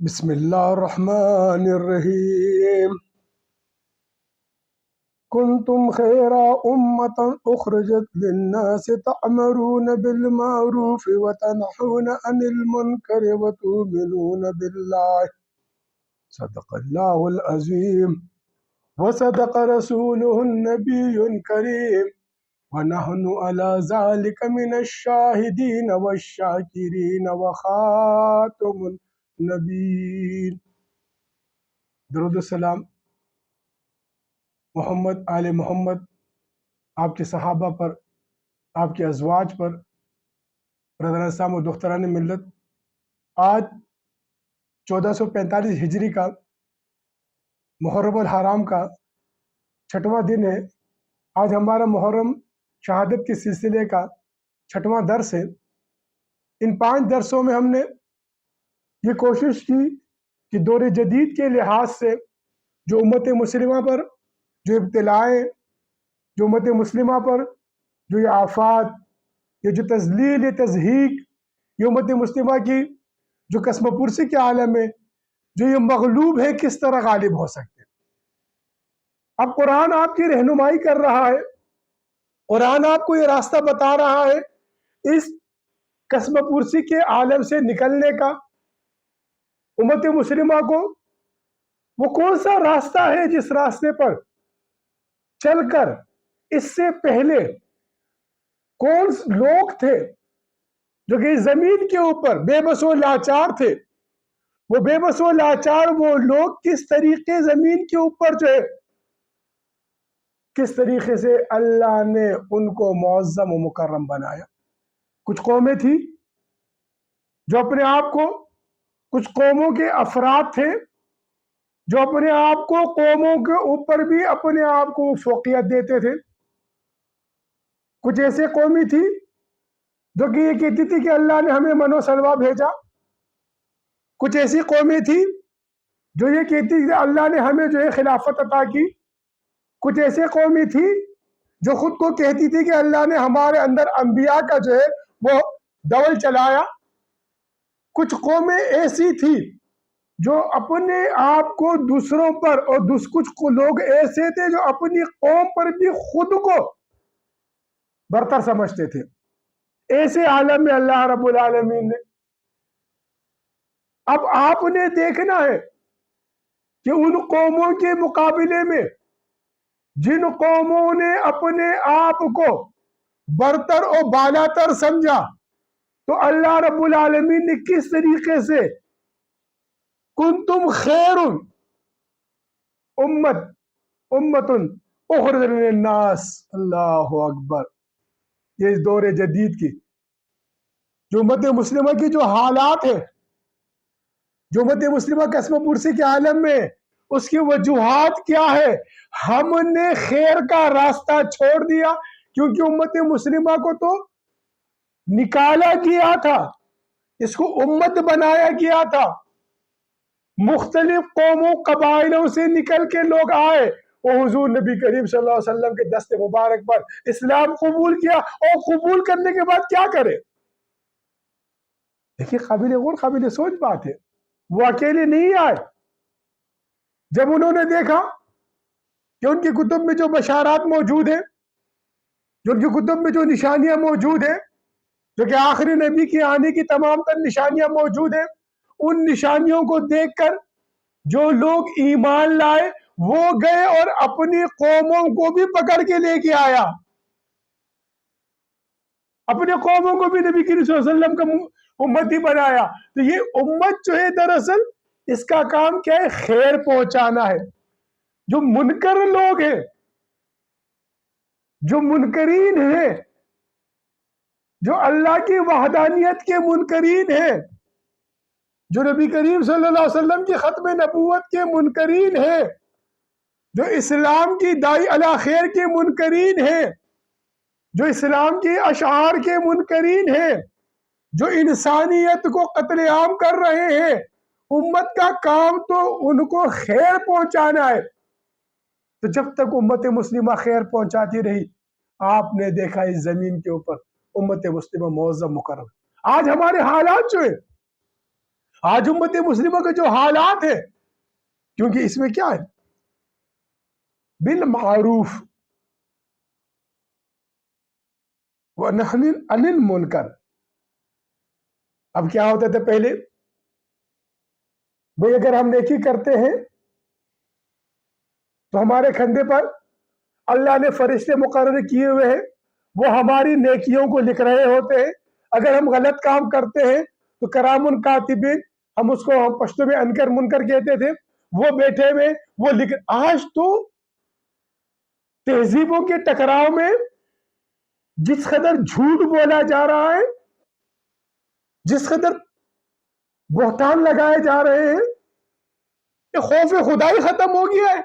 بسم الله الرحمن الرحيم. كنتم خير أمة أخرجت للناس تأمرون بالمعروف وتنهون عن المنكر وتؤمنون بالله. صدق الله العظيم وصدق رسوله النبي الكريم ونحن على ذلك من الشاهدين والشاكرين وخاتم النبيين. درود السلام محمد آل محمد، آپ کے صحابہ پر، آپ کے ازواج پر، برادران اسلام و دختران ملت. آج 1445 ہجری کا محرم الحرام کا 6واں دن ہے. آج ہمارا محرم شہادت کے سلسلے کا 6واں درس ہے. ان 5 درسوں میں ہم نے یہ کوشش کی کہ دور جدید کے لحاظ سے جو امت مسلمہ پر جو ابتلائیں، جو امت مسلمہ پر جو یہ آفات، یہ جو تذلیل، یہ تضحیک، یہ امت مسلمہ کی جو قسم پرسی کے عالم میں جو یہ مغلوب ہے، کس طرح غالب ہو سکتے. اب قرآن آپ کی رہنمائی کر رہا ہے، قرآن آپ کو یہ راستہ بتا رہا ہے اس قسم پرسی کے عالم سے نکلنے کا. امت مسلمہ کو وہ کون سا راستہ ہے جس راستے پر چل کر اس سے پہلے کون لوگ تھے جو کہ زمین کے اوپر بے بس و لاچار تھے. وہ بے بس و لاچار وہ لوگ کس طریقے زمین کے اوپر جو ہے، کس طریقے سے اللہ نے ان کو معظم و مکرم بنایا. کچھ قومیں تھی جو اپنے آپ کو، کچھ قوموں کے افراد تھے جو اپنے آپ کو قوموں کے اوپر بھی اپنے آپ کو فوقیت دیتے تھے. کچھ ایسے قومی تھی جو کہ یہ کہتی تھی کہ اللہ نے ہمیں من و سلوہ بھیجا. کچھ ایسی قومیں تھی جو یہ کہتی تھی کہ اللہ نے ہمیں جو ہے خلافت عطا کی. کچھ ایسے قومی تھی جو خود کو کہتی تھی کہ اللہ نے ہمارے اندر انبیاء کا جو ہے وہ دول چلایا. کچھ قومیں ایسی تھی جو اپنے آپ کو دوسروں پر، اور کچھ لوگ ایسے تھے جو اپنی قوم پر بھی خود کو برتر سمجھتے تھے. ایسے عالم میں اللہ رب العالمین نے، اب آپ نے دیکھنا ہے کہ ان قوموں کے مقابلے میں جن قوموں نے اپنے آپ کو برتر اور بالاتر سمجھا، تو اللہ رب العالمین نے کس طریقے سے کنتم خیر امت اخرجت للناس. اللہ اکبر. یہ اس دور جدید کی جو امت مسلمہ کی جو حالات ہے، جو امت مسلمہ قسم پرسی کے عالم میں، اس کی وجوہات کیا ہے؟ ہم نے خیر کا راستہ چھوڑ دیا کیونکہ امت مسلمہ کو تو نکالا گیا تھا، اس کو امت بنایا گیا تھا. مختلف قوموں قبائلوں سے نکل کے لوگ آئے، وہ حضور نبی کریم صلی اللہ علیہ وسلم کے دست مبارک پر اسلام قبول کیا، اور قبول کرنے کے بعد کیا کرے؟ دیکھیے، قابل غور، قابل سوچ بات ہے. وہ اکیلے نہیں آئے. جب انہوں نے دیکھا کہ ان کی کتب میں جو بشارات موجود ہیں، جو ان کی کتب میں جو نشانیاں موجود ہیں، جو کہ آخری نبی کے آنے کی تمام تر نشانیاں موجود ہیں، ان نشانیوں کو دیکھ کر جو لوگ ایمان لائے وہ گئے اور اپنی قوموں کو بھی پکڑ کے لے کے آیا. اپنے قوموں کو بھی نبی کریم صلی اللہ علیہ وسلم کا امتی بنایا. تو یہ امت جو ہے دراصل اس کا کام کیا ہے؟ خیر پہنچانا ہے. جو منکر لوگ ہیں، جو منکرین ہیں، جو اللہ کی وحدانیت کے منکرین ہیں، جو نبی کریم صلی اللہ علیہ وسلم کی ختم نبوت کے منکرین ہیں، جو اسلام کی داعی الی خیر کے منکرین ہیں، جو اسلام کی اشعار کے منکرین ہیں، جو انسانیت کو قتل عام کر رہے ہیں، امت کا کام تو ان کو خیر پہنچانا ہے. تو جب تک امت مسلمہ خیر پہنچاتی رہی، آپ نے دیکھا اس زمین کے اوپر امت مسلمہ معظم مکرم. آج ہمارے حالات جو ہیں، آج امت مسلمہ کے جو حالات ہیں، کیونکہ اس میں کیا ہے، بالمعروف ونہی عن المنکر. اب کیا ہوتا تھا پہلے، بھئی اگر ہم نیکی کرتے ہیں تو ہمارے کندھے پر اللہ نے فرشتے مقرر کیے ہوئے ہیں، وہ ہماری نیکیوں کو لکھ رہے ہوتے ہیں. اگر ہم غلط کام کرتے ہیں تو کرام کاتبین، ہم اس کو پشتو میں انکر منکر کہتے تھے، وہ بیٹھے ہوئے وہ لکھ. آج تو تہذیبوں کے ٹکراؤ میں جس قدر جھوٹ بولا جا رہا ہے، جس قدر بہتان لگائے جا رہے ہیں، کہ خوف خدائی ختم ہو گیا ہے.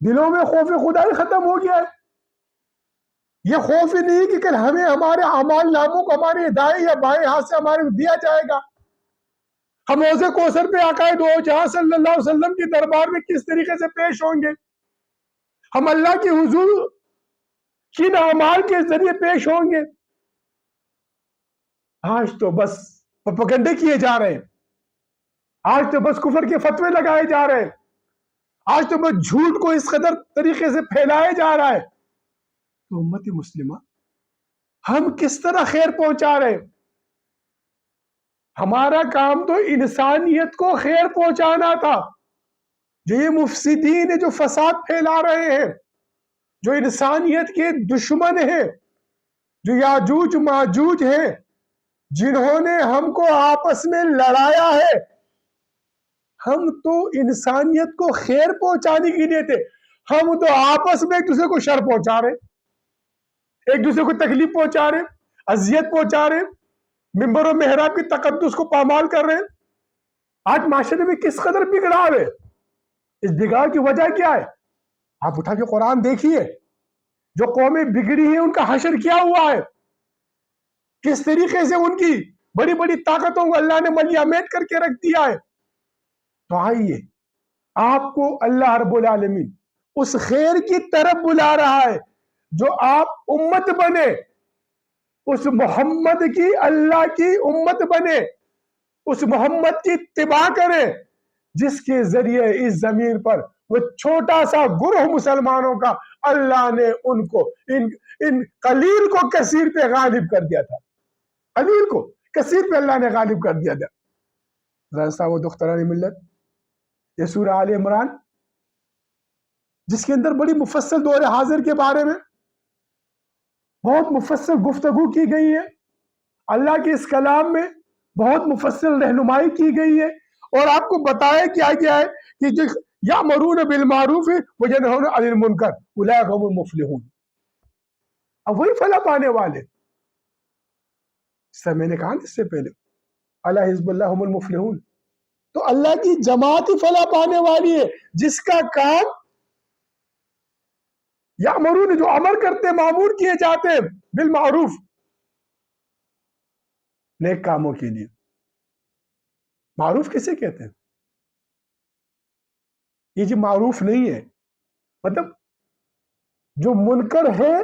دلوں میں خوف خدائی ختم ہو گیا ہے. یہ خوف ہی نہیں کہ کل ہمیں ہمارے اعمال ناموں کو ہمارے دائیں یا بائیں ہاتھ سے ہمارے دیا جائے گا. ہم حوض کوثر پہ آقائے دو جہاں صلی اللہ علیہ وسلم کے دربار میں کس طریقے سے پیش ہوں گے، ہم اللہ کے حضور کن اعمال کے ذریعے پیش ہوں گے. آج تو بس پروپیگنڈے کیے جا رہے ہیں، آج تو بس کفر کے فتوے لگائے جا رہے ہیں، آج تو بس جھوٹ کو اس قدر طریقے سے پھیلایا جا رہا ہے. تو امت مسلمہ ہم کس طرح خیر پہنچا رہے ہیں؟ ہمارا کام تو انسانیت کو خیر پہنچانا تھا. جو یہ مفسدین ہیں، جو فساد پھیلا رہے ہیں، جو انسانیت کے دشمن ہیں، جو یاجوج ماجوج ہیں، جنہوں نے ہم کو آپس میں لڑایا ہے، ہم تو انسانیت کو خیر پہنچانے کے لیے تھے. ہم تو آپس میں ایک دوسرے کو شر پہنچا رہے، ایک دوسرے کو تکلیف پہنچا رہے، اذیت پہنچا رہے، ممبر و محراب کی تقدس کو پامال کر رہے ہیں. آج معاشرے میں کس قدر بگڑاؤ ہے، اس بگاڑ کی وجہ کیا ہے؟ آپ اٹھا کے قرآن دیکھیے، جو قومیں بگڑی ہیں ان کا حشر کیا ہوا ہے، کس طریقے سے ان کی بڑی بڑی طاقتوں کو اللہ نے ملیامت کر کے رکھ دیا ہے. تو آئیے، آپ کو اللہ رب العالمین اس خیر کی طرف بلا رہا ہے، جو آپ امت بنے، اس محمد کی، اللہ کی امت بنے، اس محمد کی اتباع کریں جس کے ذریعے اس زمین پر وہ چھوٹا سا گروہ مسلمانوں کا اللہ نے ان کو ان قلیل کو کثیر پہ غالب کر دیا تھا. قلیل کو کثیر پہ اللہ نے غالب کر دیا تھا. راستہ وہ دختران ملت، یہ سورہ آل عمران، جس کے اندر بڑی مفصل دور حاضر کے بارے میں بہت مفصل گفتگو کی گئی ہے. اللہ کے اس کلام میں بہت مفصل رہنمائی کی گئی ہے، اور آپ کو بتایا کیا گیا ہے کہ جو یامرون بالمعروف وینہون عن المنکر اولئک هم المفلحون. اب وہی فلاح پانے والے، اس سے میں نے کہا اس سے پہلے الا حزب اللہ هم المفلحون. تو اللہ کی جماعت ہی فلاح پانے والی ہے، جس کا کام یامرون، جو امر کرتے، معمور کیے جاتے ہیں بالمعروف، نیک کاموں کے لیے. معروف کسے کہتے ہیں؟ یہ جو معروف نہیں ہے، مطلب جو منکر ہے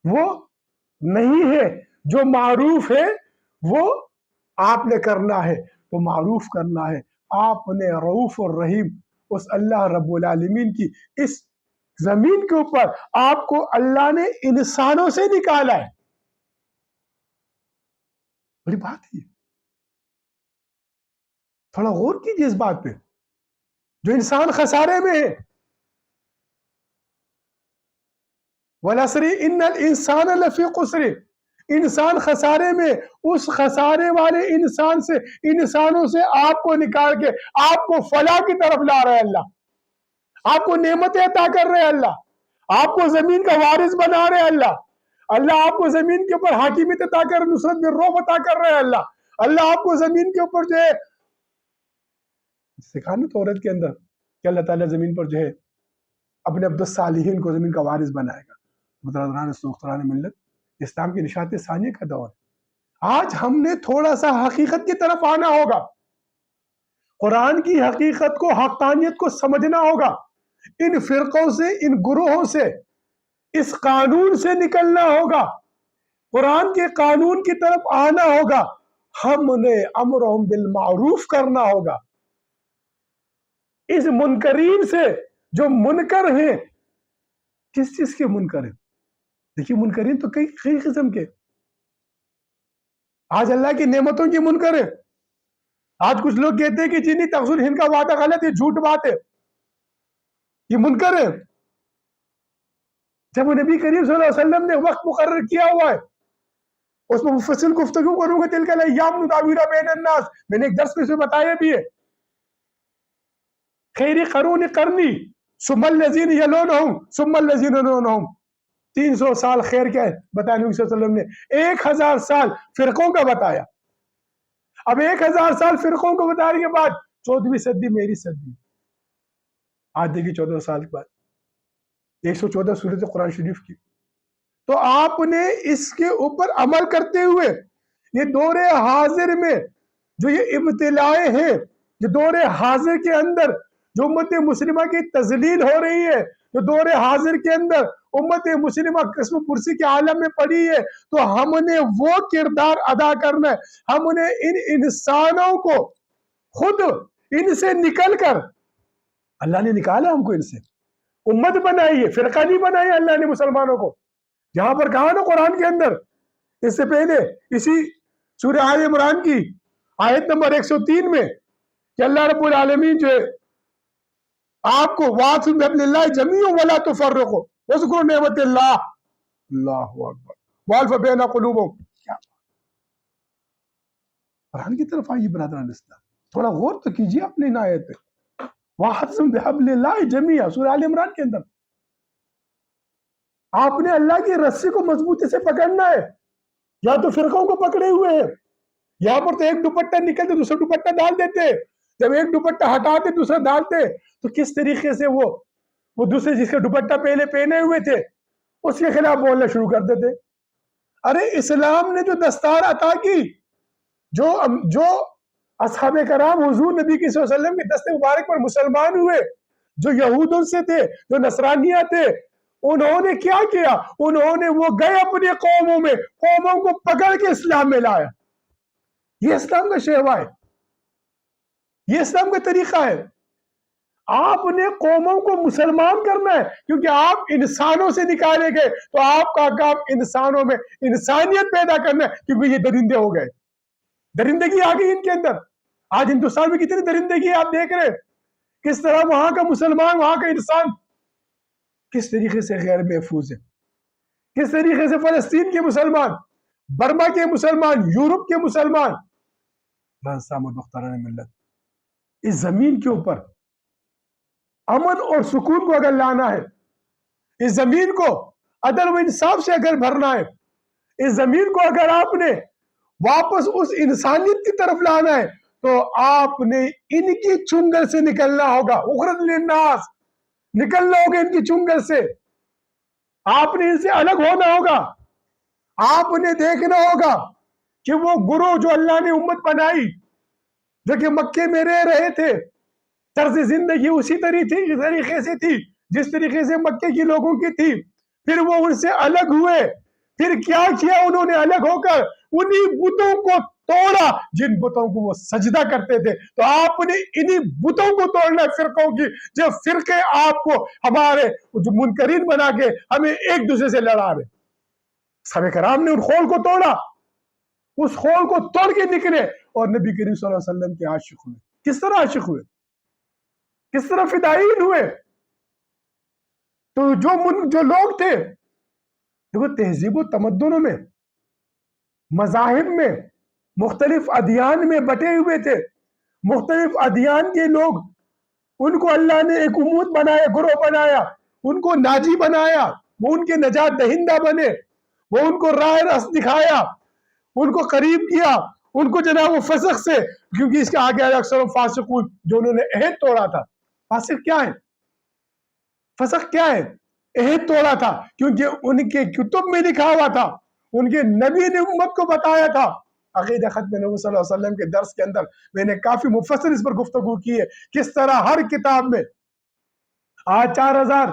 وہ نہیں ہے، جو معروف ہے وہ آپ نے کرنا ہے. تو معروف کرنا ہے، آپ نے رؤوف الرحیم اس اللہ رب العالمین کی اس زمین کے اوپر آپ کو اللہ نے انسانوں سے نکالا ہے. بڑی بات ہے، تھوڑا غور کیجیے اس بات پہ. جو انسان خسارے میں ہے، وَالْعَصْرِ إِنَّ الْإِنسَانَ لَفِي خُسْرٍ، انسان خسارے میں. اس خسارے والے انسان سے، انسانوں سے آپ کو نکال کے آپ کو فلاح کی طرف لا رہے اللہ. آپ کو نعمتیں عطا کر رہے اللہ، آپ کو زمین کا وارث بنا رہے اللہ. اللہ آپ کو زمین کے اوپر حاکمیت عطا کر، نصرت بالرعب عطا کر رہے اللہ. اللہ آپ کو زمین کے اوپر جو ہے سکھانا تورات کے اندر کہ اللہ تعالیٰ زمین پر جو ہے اپنے عبد الصالحین کو زمین کا وارث بنائے گا. مطلب ملت، اسلام کی نشاط ثانیہ کا دور. آج ہم نے تھوڑا سا حقیقت کی طرف آنا ہوگا، قرآن کی حقیقت کو، حقانیت کو سمجھنا ہوگا. ان فرقوں سے، ان گروہوں سے، اس قانون سے نکلنا ہوگا، قرآن کے قانون کی طرف آنا ہوگا. ہم انہیں امرہم بالمعروف کرنا ہوگا. اس منکرین سے جو منکر ہیں، کس چیز کے منکر ہیں؟ دیکھیے منکرین تو کئی قسم کے. آج اللہ کی نعمتوں کی منکر ہیں. آج کچھ لوگ کہتے ہیں کہ جی نہیں تغزل ہند کا وعدہ غلط ہے، جھوٹ بات ہے، یہ منکر ہے. جب نبی کریم صلی اللہ علیہ وسلم نے وقت مقرر کیا ہوا ہے، اس میں مفصل گفتگو کروں گا. تلک الایام نداولها بین الناس، میں نے ایک درس میں سے بتایا بھی ہے. خیر قرون قرنی ثم الذین یلونہم ثم الذین یلونہم. 300 سال خیر کیا ہے بتایا نبی صلی اللہ علیہ وسلم نے. 1000 سال فرقوں کا بتایا. اب 1000 سال فرقوں کو بتانے کے بعد 14ویں صدی میری صدی. آج دیکھیے 14 سال کے بعد 114 سورت قرآن شریف کی. تو آپ نے اس کے اوپر عمل کرتے ہوئے یہ دور حاضر میں جو یہ ابتلائیں ہیں، جو دور حاضر کے اندر جو امت مسلمہ کی تذلیل ہو رہی ہے، جو دور حاضر کے اندر امت مسلمہ قسم پرسی کے عالم میں پڑی ہے، تو ہم نے وہ کردار ادا کرنا ہے. ہم نے ان انسانوں کو خود ان سے نکل کر، اللہ نے نکالا ہم کو ان سے، امت بنائی ہے، فرقہ نہیں بنائی اللہ نے مسلمانوں کو. یہاں پر کہا نا قرآن کے اندر اس سے پہلے اسی سورہ آل عمران کی آیت نمبر 103 میں کہ اللہ رب العالمین جو ہے آپ کو وَاعْتَصِمُوا بِحَبْلِ اللَّهِ جَمِيعًا وَلَا تُفَرِّقُوا وَاذْكُرُوا نِعْمَتَ اللَّهِ اللہ اکبر وَأَلْفَ بَيْنَ قُلُوبِكُمْ. قرآن کی طرف آئیے برادران اسلام، تھوڑا غور تو کیجیے اپنی ان آیت پہ. وَاعْتَصِمُوا بِحَبْلِ اللَّهِ جَمِيعًا سورہ آل عمران کے اندر آپ نے اللہ کی رسی کو مضبوطی سے پکڑنا ہے. یا تو فرقوں کو پکڑے ہوئے ہیں، یہاں پر تو ایک دوپٹہ نکلتے دوسرا دوپٹہ ڈال دیتے، جب ایک دوپٹہ ہٹاتے دوسرا ڈالتے، تو کس طریقے سے وہ دوسرے جس کا دوپٹہ پہلے پہنے ہوئے تھے اس کے خلاف بولنا شروع کر دیتے. ارے اسلام نے جو دستار عطا کی، جو اصحاب کرام حضور نبی کی صلی اللہ علیہ وسلم کے دست مبارک پر مسلمان ہوئے، جو یہودوں سے تھے، جو نصرانیہ تھے، انہوں نے کیا کیا؟ انہوں نے وہ گئے اپنی قوموں کو پکڑ کے اسلام میں لایا. یہ اسلام کا شیوا ہے، یہ اسلام کا طریقہ ہے. آپ نے قوموں کو مسلمان کرنا ہے کیونکہ آپ انسانوں سے نکالے گئے، تو آپ کا کام انسانوں میں انسانیت پیدا کرنا ہے. کیونکہ یہ درندے ہو گئے، درندگی آ گئی ان کے اندر. آج ہندوستان میں کتنی درندگی آپ دیکھ رہے ہیں، کس طرح وہاں کا مسلمان، وہاں کا انسان کس طریقے سے غیر محفوظ ہے، کس طریقے سے فلسطین کے مسلمان، برما کے مسلمان، یورپ کے مسلمان. ملت اس زمین کے اوپر امن اور سکون کو اگر لانا ہے، اس زمین کو عدل و انصاف سے اگر بھرنا ہے، اس زمین کو اگر آپ نے واپس اس انسانیت کی طرف لانا ہے، تو آپ نے ان کی چنگل سے نکلنا ہوگا. اخرج للناس، نکلنا ہوگا ان کی چنگل سے. آپ نے ان سے الگ ہونا ہوگا. آپ نے دیکھنا ہوگا کہ وہ گروہ جو اللہ نے امت بنائی، جو کہ مکے میں رہ رہے تھے، طرز زندگی اسی طریقے سے تھی جس طریقے سے مکے کے لوگوں کی تھی. پھر وہ ان سے الگ ہوئے، پھر کیا کیا انہوں نے؟ الگ ہو کر انہی بتوں کو توڑا جن بتوں کو وہ سجدہ کرتے تھے. تو آپ نے انہی بتوں کو توڑنا ہے، فرقوں کی، جو فرقے آپ کو ہمارے جو منکرین بنا کے ہمیں ایک دوسرے سے لڑا رہے. صحابہ کرام نے ان خول کو توڑا، اس خول کو توڑ کے نکلے اور نبی کریم صلی اللہ علیہ وسلم کے عاشق ہوئے. کس طرح عاشق ہوئے؟ کس طرح فدائین ہوئے؟ تو جو لوگ تھے دیکھو تہذیب و تمدنوں میں، مذاہب میں، مختلف ادیان میں بٹے ہوئے تھے. مختلف ادیان کے لوگ، ان کو اللہ نے ایک امت بنایا، گروہ بنایا، ان کو ناجی بنایا، وہ ان کے نجات دہندہ بنے، وہ ان کو راہ راست دکھایا، ان کو قریب کیا، ان کو جناب وہ فسق سے، کیونکہ اس کے آگے اکثر فاسقون، جو انہوں نے عہد توڑا تھا. فاسق کیا ہے؟ فسق کیا ہے؟ عہد توڑا تھا، کیونکہ ان کے کتب میں لکھا ہوا تھا، ان کے نبی نے امت کو بتایا تھا. عقیدہ ختم نبوت صلی اللہ علیہ وسلم کے درس کے اندر میں نے کافی مفصل اس پر گفتگو کی ہے، کس طرح ہر کتاب میں آج 4000